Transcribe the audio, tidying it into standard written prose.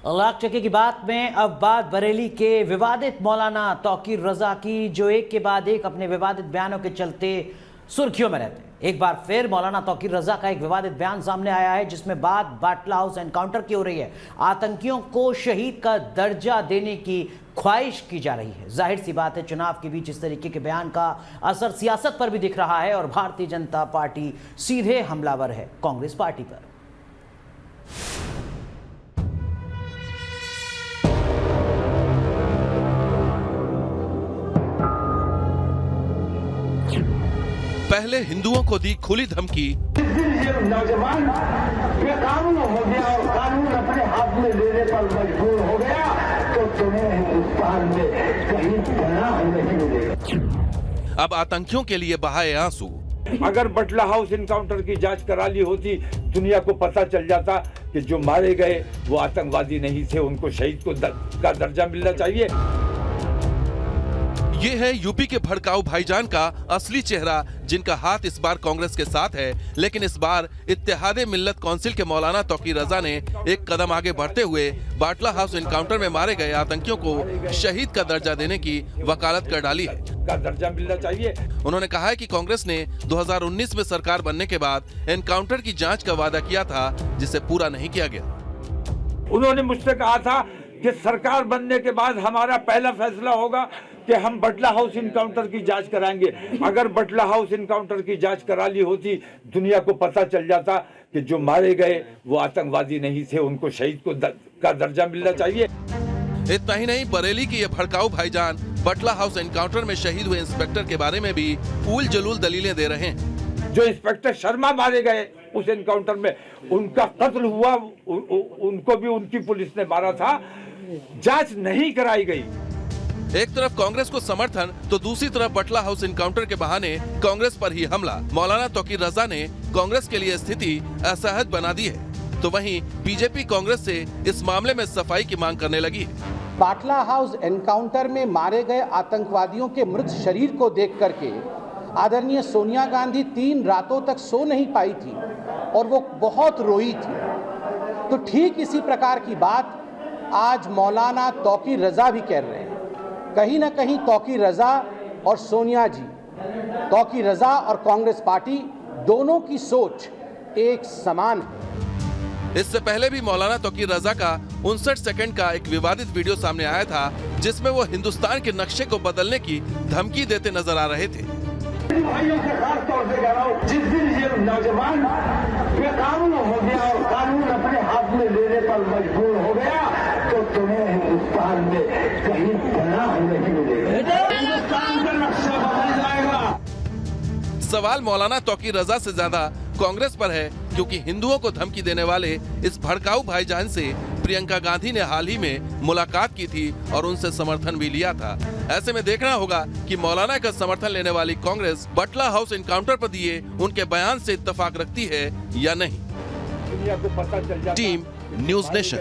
लाख टके की बात में अब बात बरेली के विवादित मौलाना तौकीर रजा की, जो एक के बाद एक अपने विवादित बयानों के चलते सुर्खियों में रहते हैं। एक बार फिर मौलाना तौकीर रजा का एक विवादित बयान सामने आया है, जिसमें बात बाटला हाउस एनकाउंटर की हो रही है। आतंकियों को शहीद का दर्जा देने की ख्वाहिश की जा रही है। जाहिर सी बात है, चुनाव के बीच इस तरीके के बयान का असर सियासत पर भी दिख रहा है और भारतीय जनता पार्टी सीधे हमलावर है कांग्रेस पार्टी पर। पहले हिंदुओं को दी खुली धमकी, नौजवान बेकानून हो गया और कानून अपने हाथ में लेने पर मजबूर हो गया तो तुम्हें हिंदुस्तान में कहीं पनाह नहीं मिलेगा। अब आतंकियों के लिए बहाए आंसू। अगर बटला हाउस इनकाउंटर की जांच करा ली होती, दुनिया को पता चल जाता कि जो मारे गए वो आतंकवादी नहीं थे, उनको शहीद का दर्जा मिलना चाहिए। ये है यूपी के भड़काऊ भाईजान का असली चेहरा, जिनका हाथ इस बार कांग्रेस के साथ है। लेकिन इस बार इत्तेहादे मिल्लत काउंसिल के मौलाना तौकीर रजा ने एक कदम आगे बढ़ते हुए बाटला हाउस एनकाउंटर में मारे गए आतंकियों को शहीद का दर्जा देने की वकालत कर डाली है। का दर्जा मिलना चाहिए। उन्होंने कहा है कि कांग्रेस ने 2019 में सरकार बनने के बाद एनकाउंटर की जाँच का वादा किया था, जिसे पूरा नहीं किया गया। उन्होंने मुझसे कहा था कि सरकार बनने के बाद हमारा पहला फैसला होगा कि हम बटला हाउस इनकाउंटर की जांच कराएंगे। अगर बटला हाउस इनकाउंटर की जांच करा ली होती, दुनिया को पता चल जाता कि जो मारे गए वो आतंकवादी नहीं थे, उनको शहीद का दर्जा मिलना चाहिए। इतना ही नहीं, बरेली के ये भड़काऊ भाईजान बटला हाउस एनकाउंटर में शहीद हुए इंस्पेक्टर के बारे में भी उल जलूल दलीलें दे रहे हैं। जो इंस्पेक्टर शर्मा मारे गए उस एनकाउंटर में, उनका कत्ल हुआ, उनको भी उनकी पुलिस ने मारा था, जांच नहीं कराई गई। एक तरफ कांग्रेस को समर्थन तो दूसरी तरफ बटला हाउस एनकाउंटर के बहाने कांग्रेस पर ही हमला। मौलाना तौकीर रजा ने कांग्रेस के लिए स्थिति असहज बना दी है, तो वहीं बीजेपी कांग्रेस से इस मामले में सफाई की मांग करने लगी है। बाटला हाउस एनकाउंटर में मारे गए आतंकवादियों के मृत शरीर को देख करके आदरणीय सोनिया गांधी 3 रातों तक सो नहीं पाई थी और वो बहुत रोई थी। तो ठीक इसी प्रकार की बात आज मौलाना तौकीर रजा भी कह रहे हैं। कहीं ना कहीं तौकीर रजा और सोनिया जी, तौकीर रजा और कांग्रेस पार्टी दोनों की सोच एक समान है। इससे पहले भी मौलाना तौकीर रजा का 59 सेकंड का एक विवादित वीडियो सामने आया था, जिसमें वो हिंदुस्तान के नक्शे को बदलने की धमकी देते नजर आ रहे थे। भाइयों से खास तौर से कह रहा हूं, जिस दिन ये नौजवान बेकानून हो गया और कानून अपने हाथ में लेने पर मजबूर हो गया तो तुम्हें हिंदुस्तान में कहीं पनाह नहीं मिलेगा। हिंदुस्तान का नक्शा बदल जाएगा। सवाल मौलाना तौकीर रजा से ज्यादा कांग्रेस पर है, क्योंकि हिंदुओं को धमकी देने वाले इस भड़काऊ भाईजान से प्रियंका गांधी ने हाल ही में मुलाकात की थी और उनसे समर्थन भी लिया था। ऐसे में देखना होगा कि मौलाना का समर्थन लेने वाली कांग्रेस बटला हाउस एनकाउंटर पर दिए उनके बयान से इत्तेफाक रखती है या नहीं। दुनिया को पता चल जाता टीम न्यूज़ नेशन।